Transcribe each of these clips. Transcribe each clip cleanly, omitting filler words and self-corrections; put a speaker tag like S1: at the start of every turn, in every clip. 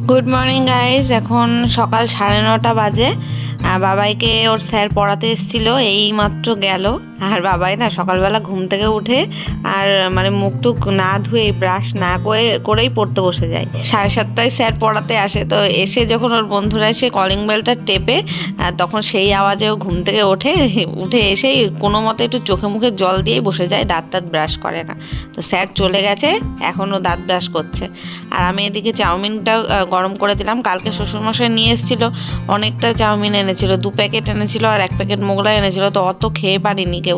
S1: Good morning guys. এখন সকাল 9:30 বাজে। বাবাইকে ওর স্যার পড়াতে এসেছিল, এই মাত্র গেল। আর বাবাই না সকালবেলা ঘুম থেকে উঠে আর মানে মুখ টুক না ধুয়ে ব্রাশ না করেই পড়তে বসে যায়। 7:30টায় স্যার পড়াতে আসে, তো এসে যখন ওর বন্ধুরা এসে কলিং বেলটা টেপে তখন সেই আওয়াজে ও ঘুম থেকে উঠে এসেই কোনো মতে একটু চোখে মুখে জল দিয়েই বসে যায়, দাঁত ব্রাশ করে না। তো স্যার চলে গেছে, এখনও দাঁত ব্রাশ করছে। আর আমি এদিকে চাউমিনটা গরম করে দিলাম। কালকে শ্বশুরমশাই নিয়ে এসেছিলো, অনেকটা চাউমিন এনেছিল, 2 প্যাকেট এনেছিল আর 1 প্যাকেট মোগলাই এনেছিল, তো অত খেয়ে পারিনি কেউ।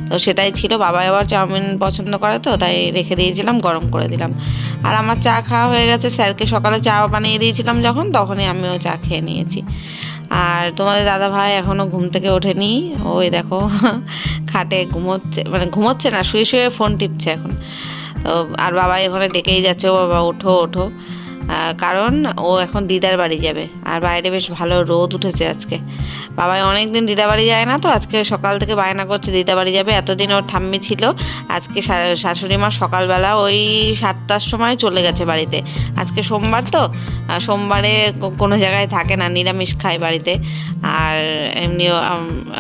S1: তো সেটাই ছিল, বাবা আবার চাউমিন পছন্দ করে, তো তাই রেখে দিয়েছিলাম, গরম করে দিলাম। আর আমার চা খাওয়া হয়ে গেছে। স্যারকে সকালে চা বানিয়ে দিয়েছিলাম তখনই আমিও চা খেয়ে নিয়েছি। আর তোমাদের দাদা ভাই এখনও ঘুম থেকে ওঠেনি, ওই দেখো খাটে ঘুমোচ্ছে, মানে ঘুমোচ্ছে না, শুয়ে শুয়ে ফোন টিপছে এখন। তো আর বাবা এখানে ডেকেই যাচ্ছে, ও বাবা ওঠো ওঠো, কারণ ও এখন দিদার বাড়ি যাবে। আর বাইরে বেশ ভালো রোদ উঠেছে আজকে। বাবাই অনেক দিন দিদা বাড়ি যায় না, তো আজকে সকাল থেকে বায়না করছে দিদা বাড়ি যাবে। এতদিন ওর ঠাম্মি ছিল, আজকে শাশুড়ি মা সকালবেলা ওই 7টার সময় চলে গেছে বাড়িতে। আজকে সোমবার, তো সোমবারে কোনো জায়গায় থাকে না, নিরামিষ খায় বাড়িতে। আর এমনিও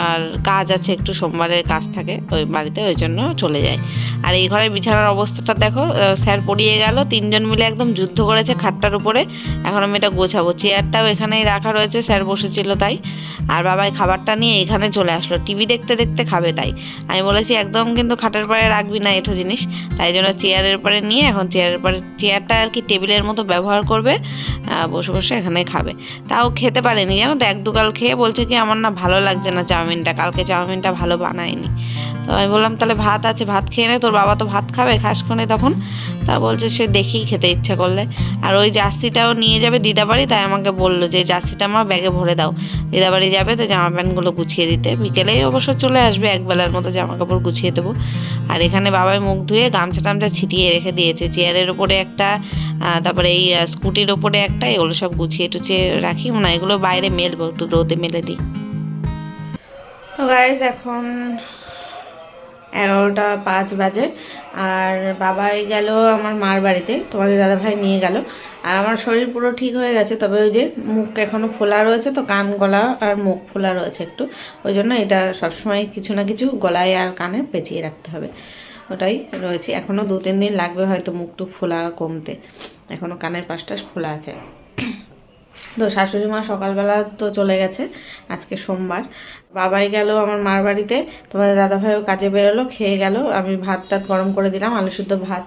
S1: আর কাজ আছে, একটু সোমবারের কাজ থাকে ওই বাড়িতে, ওই জন্য চলে যায়। আর এই ঘরের বিছানার অবস্থাটা দেখো, স্যার পড়িয়ে গেল, 3জন মিলে একদম যুদ্ধ করেছে খাটটার উপরে। এখন আমি এটা গোছাবো। চেয়ারটাও এখানেই রাখা রয়েছে, স্যার বসেছিল তাই। আর বাবাই খাবারটা নিয়ে এখানে চলে আসলো, টিভি দেখতে দেখতে খাবে তাই। আমি বলেছি একদম কিন্তু খাটের পরে রাখবি না এঁঠো জিনিস, তাই জন্য চেয়ারের পরে নিয়ে এখন চেয়ারটা আর কি টেবিলের মতো ব্যবহার করবে, বসে বসে এখানে খাবে। তাও খেতে পারেনি জানো তো, 1-2 গাল খেয়ে বলছে কি আমার না ভালো লাগছে না চাউমিনটা, কালকে চাউমিনটা ভালো বানায়নি। তো আমি বললাম তাহলে ভাত আছে, ভাত খেয়ে নে, তোর বাবা তো ভাত খাবে, খাসক্ষণে তখন। তা বলছে সে দেখেই খেতে ইচ্ছা করলে। আর ওই জার্সিটাও নিয়ে যাবে দিদাবাড়ি, তাই আমাকে বললো যে জার্সিটা আমার ব্যাগে ভরে দাও, দিদাবাড়ি যাবে তো জামা প্যান্টগুলো গুছিয়ে দিতে। বিকেলেই অবশ্য চলে আসবে, একবেলার মতো জামা কাপড় গুছিয়ে দেবো। আর এখানে বাবাই মুখ ধুয়ে গামছা টামছা ছিটিয়ে রেখে দিয়েছে, চেয়ারের ওপরে একটা, তারপরে এই স্কুটির ওপরে একটা, এগুলো সব গুছিয়ে টুছিয়ে রাখি, না এগুলো বাইরে মেলবো, একটু রোদে মেলে দিই। তো গাইস এখন 11:05 বাজে। আর বাবাই গেল আমার মার বাড়িতে, তোমাদের দাদাভাই নিয়ে গেল। আর আমার শরীর পুরো ঠিক হয়ে গেছে, তবে ওই যে মুখ এখনও ফোলা রয়েছে, তো কান গলা আর মুখ ফোলা রয়েছে একটু, ওই জন্য এটা সবসময় কিছু না কিছু গলায় আর কানে পেঁচিয়ে রাখতে হবে, ওটাই রয়েছে। এখনও 2-3 দিন লাগবে হয়তো মুখটুক ফোলা কমতে, এখনও কানের পাশটা ফোলা আছে। তো শাশুড়ি মা সকালবেলা তো চলে গেছে, আজকে সোমবার। বাবাই গেল আমার মার বাড়িতে, তোমাদের দাদাভাইও কাজে বেরোলো, খেয়ে গেল। আমি ভাত টাত গরম করে দিলাম, আলু সিদ্ধ ভাত,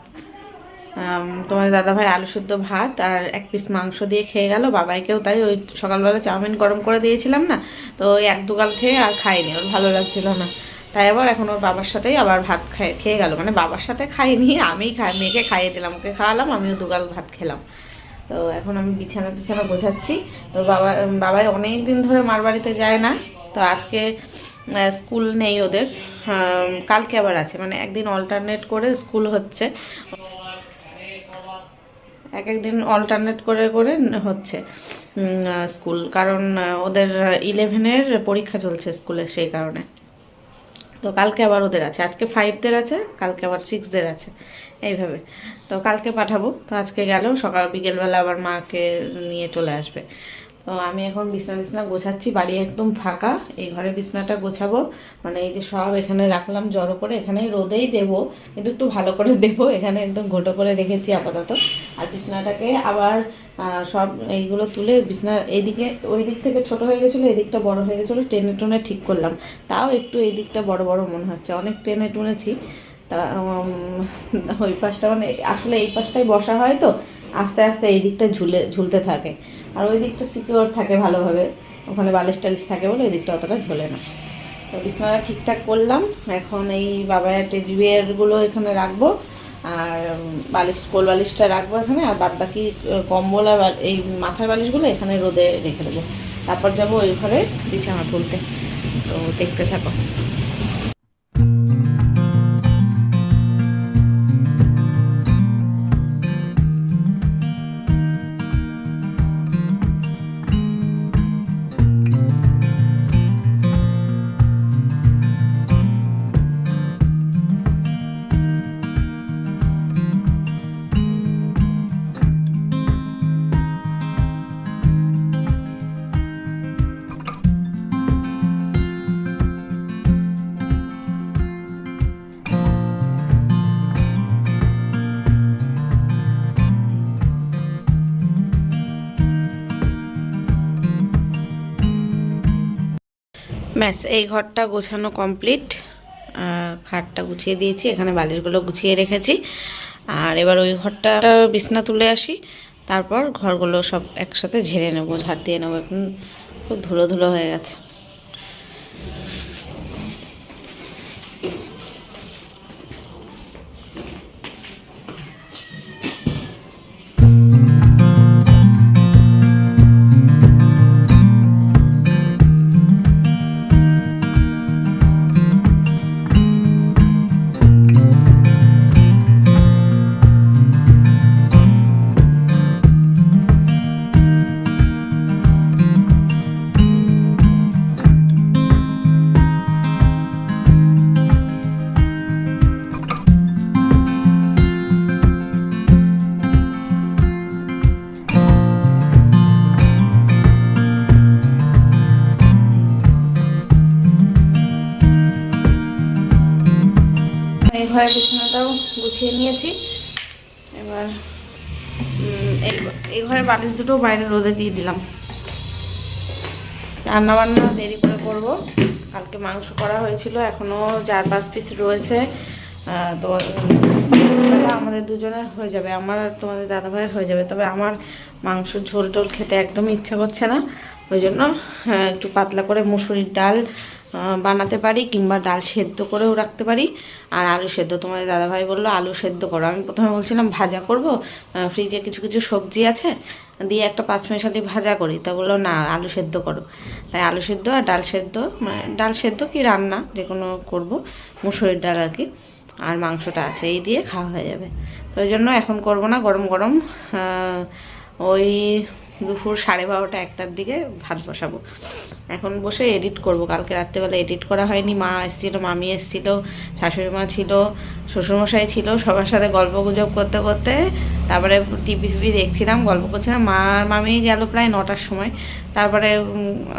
S1: তোমাদের দাদাভাই আলু সিদ্ধ ভাত আর 1 পিস মাংস দিয়ে খেয়ে গেল। বাবাইকেও তাই, ওই সকালবেলা চাউমিন গরম করে দিয়েছিলাম না, তো ওই 1-2 গাল খেয়ে আর খাইনি, ওর ভালো লাগছিল না, তাই আবার এখন ওর বাবার সাথেই আবার ভাত খেয়ে গেল। মানে বাবার সাথে খাইনি, আমিই মেয়েকে খাইয়ে দিলাম, ওকে খাওয়ালাম, আমিও 2 গাল ভাত খেলাম। তো এখন আমি বিছানা টিছানা গোছাচ্ছি। তো বাবাই অনেক দিন ধরে মার বাড়িতে যায় না, তো আজকে স্কুল নেই ওদের, কালকে আবার আছে, মানে একদিন অল্টারনেট করে স্কুল হচ্ছে, একদিন অল্টারনেট করে করে হচ্ছে স্কুল, কারণ ওদের 11-এর পরীক্ষা চলছে স্কুলে, সেই কারণে। তো কালকে আবার ওদের আছে, আজকে 5দের আছে, কালকে আবার 6দের আছে, এইভাবে। তো কালকে পাঠাবো। তো আজকে গেল, সকাল বিকেলবেলা আবার মাকে নিয়ে চলে আসবে। তো আমি এখন বিছনা গোছাচ্ছি, বাড়ি একদম ফাঁকা, এই ঘরে বিছনাটা গোছাবো, মানে এই যে সব এখানে রাখলাম জড়ো করে, এখানেই রোদেই দেবো, কিন্তু একটু ভালো করে দেবো, এখানে একদম ঘোটো করে রেখেছি আপাতত। আর বিছনাটাকে আবার সব এইগুলো তুলে, বিছনার এইদিকে ওই দিক থেকে ছোট হয়ে গেছিলো, এই দিকটা বড় হয়ে গেছিলো, টেনে টুনে ঠিক করলাম, তাও একটু এই দিকটা বড় বড় মনে হচ্ছে, অনেক টেনে টুনেছি। তা ওই পাশটা মানে আসলে এই পাশটাই বসা হয়, তো আস্তে আস্তে এই দিকটা ঝুলতে থাকে, আর ওই দিকটা সিকিওর থাকে ভালোভাবে, ওখানে বালিশ টালিশ থাকে বলে এই দিকটা অতটা ঝোলে না। তো বিছানাটা ঠিকঠাক করলাম, এখন এই বাবায়ের টেডি বিয়ারগুলো এখানে রাখবো, আর কোল বালিশটা রাখবো এখানে, আর বাদ বাকি কম্বল আর এই মাথার বালিশগুলো এখানে রোদে রেখে দেবো, তারপর যাবো ওই ঘরে বিছানা তুলতে। তো দেখতে থাকো। ব্যাস এই ঘরটা গোছানো কমপ্লিট। খাটটা গুছিয়ে দিয়েছি, এখানে বালিশগুলো গুছিয়ে রেখেছি। আর এবার ওই ঘরটা বিছনা তুলে আসি, তারপর ঘরগুলো সব একসাথে ঝেড়ে নেবো, ঝাড় দিয়ে নেবো। এখন খুব ধুলো ধুলো হয়ে গেছে। এই ঘরের বিছানাটাও গুছিয়ে নিয়েছি। এবার এই ঘরের বালিশ দুটো বাইরে রোদে দিয়ে দিলাম। রান্নাবান্না দেরি করে করব, কালকে মাংস করা হয়েছিল, এখনও 4-5 পিস রয়েছে। তো আমাদের দুজনের হয়ে যাবে, আমার আর তোমাদের দাদাভাইয়ের হয়ে যাবে। তবে আমার মাংস ঝোল টোল খেতে একদমই ইচ্ছা করছে না, ওই জন্য একটু পাতলা করে মুসুরির ডাল বানাতে পারি, কিংবা ডাল সেদ্ধ করেও রাখতে পারি। আর আলু সেদ্ধ, তোমাদের দাদাভাই বললো আলু সেদ্ধ করো। আমি প্রথমে বলছিলাম ভাজা করব, ফ্রিজে কিছু কিছু সবজি আছে দিয়ে একটা 5 মিশালি ভাজা করি। তা বললো না, আলু সেদ্ধ করো। তাই আলু সেদ্ধ আর ডাল সেদ্ধ, মানে ডাল সেদ্ধ কি রান্না যে কোনো করবো, মুসুরির ডাল আর কি। আর মাংসটা আছে, এই দিয়ে খাওয়া হয়ে যাবে। তো ওই জন্য এখন করব না, গরম গরম ওই দুপুর 12:30-1টার দিকে ভাত বসাবো। এখন বসে এডিট করব। কালকে রাত্রেবেলা এডিট করা হয়নি, মা এসেছিলো, মামি এসেছিলো, শাশুড়ি মা ছিল, শ্বশুরমশাই ছিল, সবার সাথে গল্প গুজব করতে করতে তারপরে টিভি ফিভি দেখছিলাম, গল্প করছিলাম। মা আর মামি গেল প্রায় 9টার সময়। তারপরে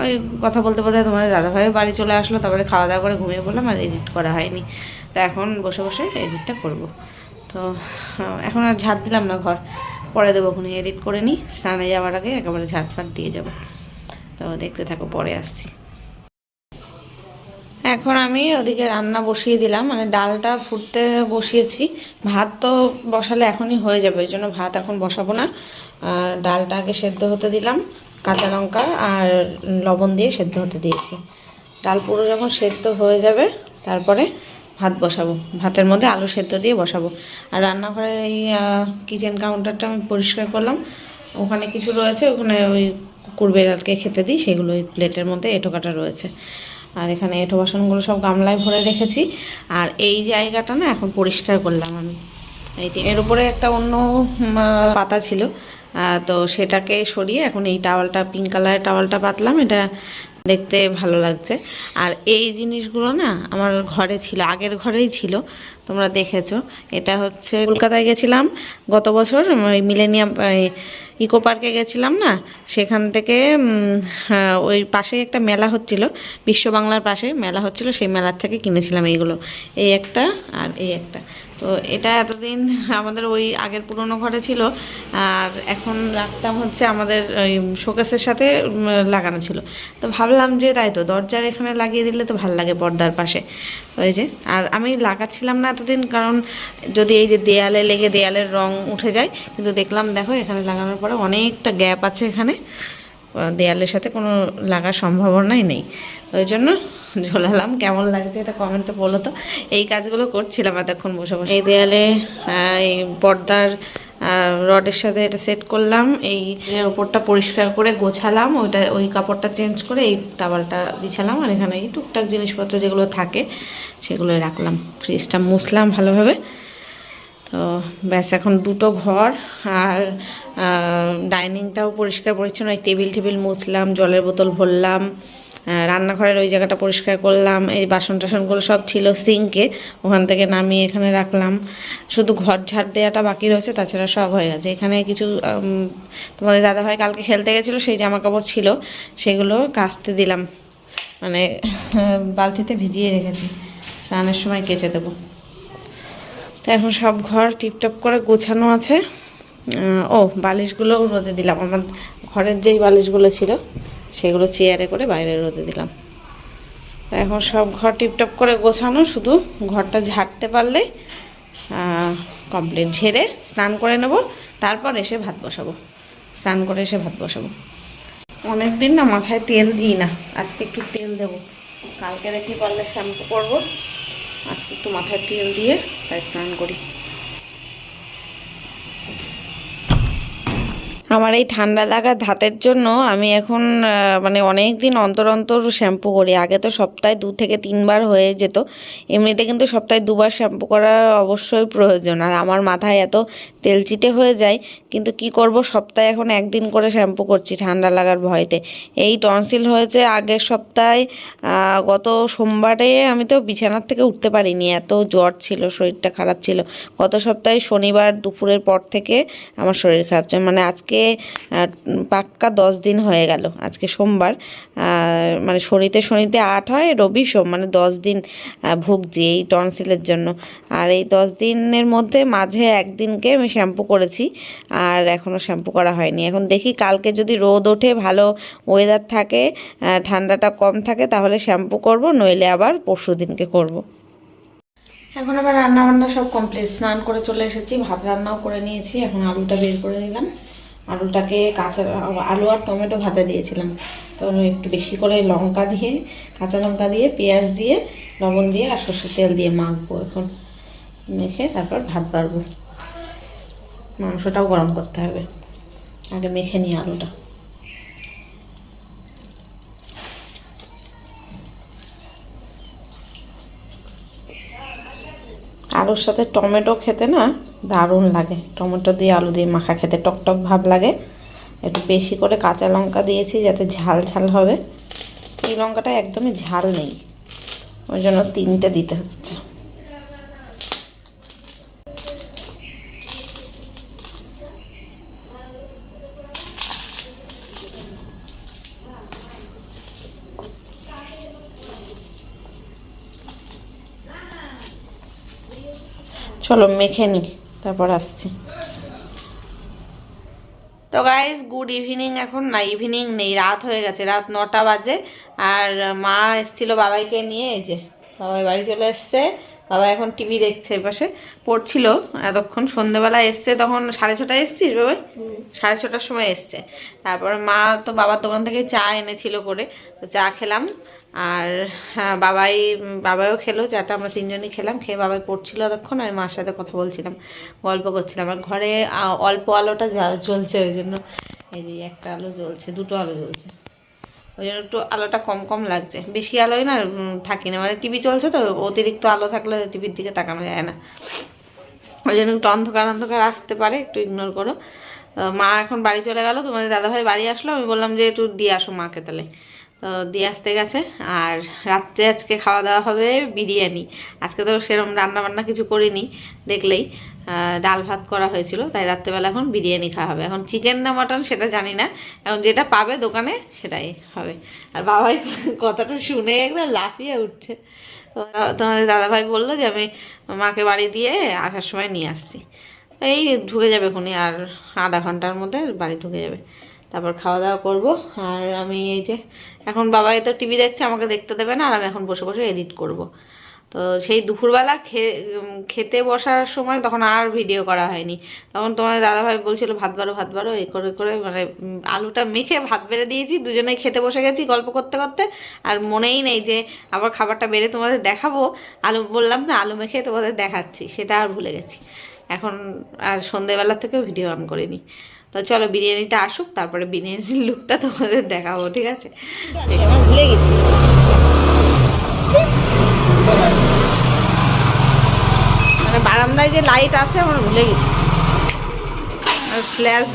S1: ওই কথা বলতে বলতে তোমাদের দাদাভাই বাড়ি চলে আসলো, তারপরে খাওয়া দাওয়া করে ঘুমিয়ে পড়লাম, আর এডিট করা হয়নি। তো এখন বসে বসে এডিটটা করব। তো এখন আর ঝাড় দিলাম না ঘর, পরে দেবো, ওখানে এডিট করে নিই, স্নানে যাওয়ার আগে একেবারে ঝাড়ফাট দিয়ে যাব। তো দেখতে থাকো, পরে আসছি। এখন আমি ওদিকে রান্না বসিয়ে দিলাম, মানে ডালটা ফুটতে বসিয়েছি। ভাত তো বসালে এখনই হয়ে যাবে, ওই জন্য ভাত এখন বসাবো না। ডালটা আগে সেদ্ধ হতে দিলাম, কাঁচা লঙ্কা আর লবণ দিয়ে সেদ্ধ হতে দিয়েছি। ডাল পুরো যখন সেদ্ধ হয়ে যাবে তারপরে ভাত বসাবো, ভাতের মধ্যে আলু সেদ্ধ দিয়ে বসাবো। আর রান্নাঘরের এই কিচেন কাউন্টারটা আমি পরিষ্কার করলাম, ওখানে কিছু রয়েছে, ওখানে ওই কুকুর বেড়ালকে খেতে দিই, সেগুলো ওই প্লেটের মধ্যে এঁটো কাটা রয়েছে। আর এখানে এঁটো বাসনগুলো সব গামলায় ভরে রেখেছি। আর এই জায়গাটা না এখন পরিষ্কার করলাম আমি। এই এর উপরে একটা অন্য পাতা ছিল, তো সেটাকে সরিয়ে এখন এই টাওয়ালটা, পিঙ্ক কালারের টাওয়ালটা পাতলাম। এটা দেখতে ভালো লাগছে। আর এই জিনিসগুলো না আমার ঘরে ছিল, আগের ঘরেই ছিল, তোমরা দেখেছো। এটা হচ্ছে কলকাতায় গেছিলাম গত বছর, ওই মিলেনিয়াম ইকো পার্কে গেছিলাম না, সেখান থেকে ওই পাশেই একটা মেলা হচ্ছিল, বিশ্ব বাংলার পাশে মেলা হচ্ছিল, সেই মেলার থেকে কিনেছিলাম এইগুলো। এই একটা আর এই একটা। তো এটা এতদিন আমাদের ওই আগের পুরনো ঘরে ছিল, আর এখন রাখতাম হচ্ছে আমাদের ওই শোকেসের সাথে লাগানো ছিল। তো ভাবলাম যে তাই তো দরজার এখানে লাগিয়ে দিলে তো ভালো লাগে, পর্দার পাশে। ওই যে, আর আমি লাগাচ্ছিলাম না এতদিন, কারণ যদি এই যে দেয়ালে লেগে দেয়ালের রং উঠে যায়। কিন্তু দেখলাম, দেখো এখানে লাগানোর পরে অনেকটা গ্যাপ আছে, এখানে দেয়ালের সাথে কোনো লাগার সম্ভাবনাই নেই। ওই জন্য ঝোলালাম। কেমন লাগছে এটা কমেন্টে বলো তো। এই কাজগুলো করছিলাম এতক্ষণ বসে বসে। এই দেয়ালে এই পর্দার রডের সাথে এটা সেট করলাম, এই ওপরটা পরিষ্কার করে গোছালাম, ওই কাপড়টা চেঞ্জ করে এই টাওয়ালটা বিছালাম। আর এখানে এই টুকটাক জিনিসপত্র যেগুলো থাকে সেগুলো রাখলাম, ফ্রিজটা মুছলাম ভালোভাবে। তো ব্যাস, এখন দুটো ঘর আর ডাইনিংটাও পরিষ্কার পরিচ্ছন্ন, এই টেবিল মুছলাম, জলের বোতল ভরলাম, রান্নাঘরের ওই জায়গাটা পরিষ্কার করলাম। এই বাসন টাসনগুলো সব ছিল সিঙ্কে, ওখান থেকে নামিয়ে এখানে রাখলাম। শুধু ঘর ঝাড় দেওয়াটা বাকি রয়েছে, তাছাড়া সব হয়ে গেছে। এখানে কিছু তোমাদের দাদাভাই কালকে খেলতে গেছিলো, সেই জামা কাপড় ছিল, সেগুলো কাচতে দিলাম, মানে বালতিতে ভিজিয়ে রেখেছি, স্নানের সময় কেচে দেবো। তো এখন সব ঘর টিপটপ করে গোছানো আছে। ও বালিশগুলোও রোদে দিলাম, আমার ঘরের যেই বালিশগুলো ছিল সেগুলো চেয়ারে করে বাইরে রোদে দিলাম। তো এখন সব ঘর টিপটপ করে গোছানো, শুধু ঘরটা ঝাড়তে পারলেই কমপ্লিট। ঝেড়ে স্নান করে নেব, তারপর এসে ভাত বসাবো। স্নান করে এসে ভাত বসাবো। অনেক দিন না মাথায় তেল দিই না, আজকে একটু তেল দেবো। কালকে দেখি পারলে শ্যাম্পু করবো, আজকে একটু মাথায় তেল দিয়ে তাই স্নান করি। আমার এই ঠান্ডা লাগা ধাতের জন্য আমি এখন মানে অনেক দিন অন্তর অন্তর শ্যাম্পু করি। আগে তো সপ্তাহে 2 থেকে 3 বার হয়ে যেত, এমনিতে কিন্তু সপ্তাহে 2 বার শ্যাম্পু করা অবশ্যই প্রয়োজন। আর আমার মাথায় এত তেলচিটে হয়ে যায়, কিন্তু কি করব, সপ্তাহে এখন একদিন করে শ্যাম্পু করছি ঠান্ডা লাগার ভয়তে। এই টনসিল হয়েছে আগের সপ্তাহে, গত সোমবারে আমি তো বিছানার থেকে উঠতে পারিনি, এত জ্বর ছিল, শরীরটা খারাপ ছিল। গত সপ্তাহে শনিবার দুপুরের পর থেকে আমার শরীর খারাপ ছিল, মানে আজকে পাক্কা 10 দিন হয়ে গেল। আজকে সোমবার, মানে শনিতে 8 হয়, রবি সোম, মানে 10 দিন ভুগছি এই টনসিলের জন্য। আর এই 10 দিনের মধ্যে মাঝে একদিনকে আমি শ্যাম্পু করেছি, আর এখনও শ্যাম্পু করা হয়নি। এখন দেখি কালকে যদি রোদ ওঠে, ভালো ওয়েদার থাকে, ঠান্ডাটা কম থাকে, তাহলে শ্যাম্পু করব, নইলে আবার পরশু দিনকে করব। এখন আবার রান্নাবান্না সব কমপ্লিট। স্নান করে চলে এসেছি, ভাত রান্নাও করে নিয়েছি। এখন আলুটা বের করে নিলাম। আলুটাকে আলু আর টমেটো ভাজা দিয়েছিলাম, তো একটু বেশি করে লঙ্কা দিয়ে, কাঁচা লঙ্কা দিয়ে, পেঁয়াজ দিয়ে, লবণ দিয়ে আর সর্ষের তেল দিয়ে মাখবো। এখন মেখে তারপর ভাত বাড়বো। মাংসটাও গরম করতে হবে, আগে মেখে নিই আলুটা। আলুর সাথে টমেটো খেতে না দারুণ লাগে, টমেটো দিয়ে আলু দিয়ে মাখা খেতে টকটক ভাব লাগে। একটু বেশি করে কাঁচা লঙ্কা দিয়েছি যাতে ঝাল ঝাল হবে। এই লঙ্কাটা একদমই ঝাল নেই, ওই জন্য 3টে দিতে হচ্ছে। চলো মেখে নিই, তারপর আসছি। তো গাইজ গুড ইভিনিং। এখন না ইভিনিং নেই, রাত হয়ে গেছে, রাত 9টা বাজে। আর মা এসেছিলো বাবাইকে নিয়ে, এই যে বাবাই বাড়ি চলে এসছে। বাবা এখন টিভি দেখছে, পাশে পড়ছিল এতক্ষণ। সন্ধ্যেবেলা এসছে, তখন 6:30টায় এসছিস বাবাই? 6:30টার সময় এসছে। তারপর মা তো বাবার দোকান থেকে চা এনেছিল করে, তো চা খেলাম। আর হ্যাঁ, বাবাইও খেলো চাটা, আমরা 3জনই খেলাম। খেয়ে বাবাই পড়ছিল এতক্ষণ, আমি মার সাথে কথা বলছিলাম, গল্প করছিলাম। আর ঘরে অল্প আলোটা জ্বলছে, ওই জন্য এই যে একটা আলো জ্বলছে, 2টো আলো জ্বলছে, ওই জন্য একটু আলোটা কম কম লাগছে। বেশি আলোয় না থাকি না, মানে টিভি চলছে তো, অতিরিক্ত আলো থাকলে টিভির দিকে তাকানো যায় না, ওই জন্য একটু অন্ধকার অন্ধকার আসতে পারে, একটু ইগনোর করো। মা এখন বাড়ি চলে গেল, তোমাদের দাদাভাই বাড়ি আসলো, আমি বললাম যে একটু দিয়ে আসো মাকে, তাহলে তো দিয়ে আসতে গেছে। আর রাত্রে আজকে খাওয়া দাওয়া হবে বিরিয়ানি। আজকে তো সেরকম রান্নাবান্না কিছু করিনি, দেখলেই ডাল ভাত করা হয়েছিল, তাই রাত্রেবেলা এখন বিরিয়ানি খাওয়া হবে। এখন চিকেন না মাটন সেটা জানি না, এখন যেটা পাবে দোকানে সেটাই হবে। আর বাবাই কথাটা শুনে একদম লাফিয়ে উঠছে। তো তোমাদের দাদাভাই বললো যে আমি মাকে বাড়ি দিয়ে আসার সময় নিয়ে আসছি। এই ঢুকে যাবে এখনই, আর আধা ঘন্টার মধ্যে বাড়ি ঢুকে যাবে। তারপর খাওয়া দাওয়া করবো। আর আমি এই যে এখন বাবাই তো টিভি দেখছে, আমাকে দেখতে দেবে না, আর আমি এখন বসে বসে এডিট করব। তো সেই দুপুরবেলা খেতে বসার সময় তখন আর ভিডিও করা হয়নি। তখন তোমার দাদাভাই বলছিল ভাত বাড়ো এই করে করে, মানে আলুটা মেখে ভাত বেড়ে দিয়েছি, দুজনেই খেতে বসে গেছি গল্প করতে করতে। আর মনেই নেই যে আবার খাবারটা বেড়ে তোমাদের দেখাবো। আলু বললাম না, আলু মেখে তোমাদের দেখাচ্ছি, সেটা আর ভুলে গেছি। এখন আর সন্ধেবেলা থেকেও ভিডিও অন করিনি। তো চলো বিরিয়ানিটা আসুক, তারপরে বিরিয়ানির লুকটা তোমাদের দেখাবো, ঠিক আছে? আমার ভুলে গেছি, মানে বারান্দায় যে লাইট আছে আমার ভুলে গেছি। আর ফ্ল্যাশ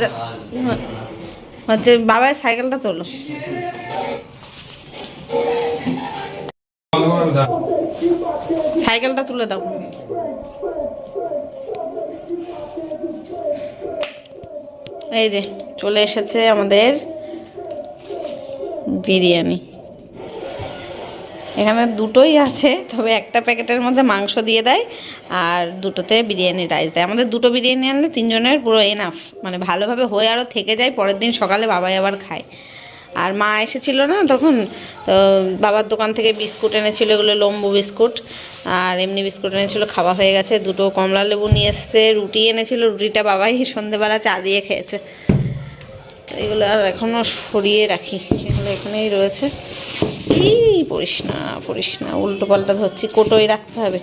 S1: হচ্ছে, বাবার সাইকেলটা তোলো। সাইকেলটা তুলে দাও। এই যে চলে এসেছে আমাদের বিরিয়ানি। এখানে দুটোই আছে, তবে একটা প্যাকেটের মধ্যে মাংস দিয়ে দেয়, আর দুটোতে বিরিয়ানি রাইস দেয়। আমাদের 2টো বিরিয়ানি আনলে 3জনের পুরো এনাফ, মানে ভালোভাবে হয়ে আরও থেকে যায়, পরের দিন সকালে বাবাই আবার খায়। আর মা এসেছিল না তখন, তো বাবার দোকান থেকে বিস্কুট এনেছিল, এগুলো লম্বু বিস্কুট, আর এমনি বিস্কুট এনেছিল, খাওয়া হয়ে গেছে। দুটো কমলা লেবু নিয়ে এসছে, রুটি এনেছিল, রুটিটা বাবাই সন্ধেবেলা চা দিয়ে খেয়েছে। এগুলো আর এখনও সরিয়ে রাখি, এগুলো এখানেই রয়েছে। পড়িস না, উল্টো পাল্টা ধরছি। কোটোয় রাখতে হবে,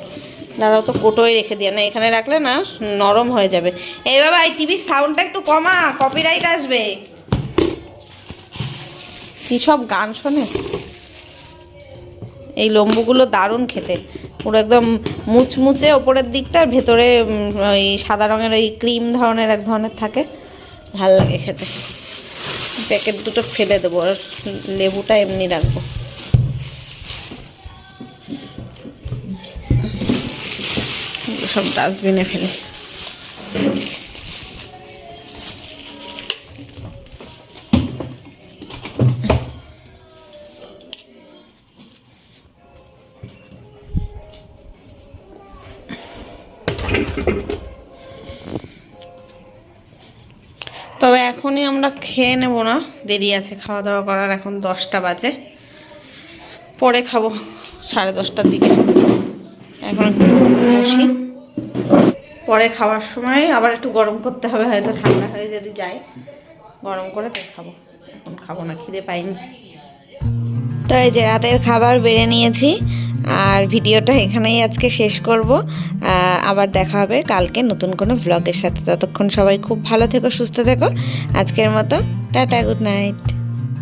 S1: দাঁড়াও তো, কোটোয় রেখে দিয়ে না, এখানে রাখলে না নরম হয়ে যাবে। এই বাবা, এই টিভির সাউন্ডটা একটু কমা, কপিরাইট আসবে। কী সব গান শোনে। এই লম্বুগুলো দারুণ খেতে, পুরো একদম মুচমুচে ওপরের দিকটা, ভেতরে ওই সাদা রঙের ওই ক্রিম ধরনের এক ধরনের থাকে, ভাল লাগে খেতে। প্যাকেট দুটো ফেলে দেবো, আর লেবুটা এমনি রাখবো। সব ডাস্টবিনে ফেলে। তবে এখনই আমরা খেয়ে নেব না, দেরি আছে খাওয়া দাওয়া করার, এখন 10টা বাজে, পরে খাবো 10:30টার দিকে। এখন একটু বসি, পরে খাওয়ার সময় আবার একটু গরম করতে হবে, হয়তো ঠান্ডা হয়ে যদি যায় গরম করে তো খাবো, এখন খাবো না, খিদে পাইনি। তো এই যে রাতের খাবার বেড়ে নিয়েছি, আর ভিডিওটা এখানেই আজকে শেষ করব। আবার দেখা হবে কালকে নতুন কোনো ব্লগের সাথে। ততক্ষণ সবাই খুব ভালো থেকো, সুস্থ থেকো। আজকের মতো টাটা, গুড নাইট।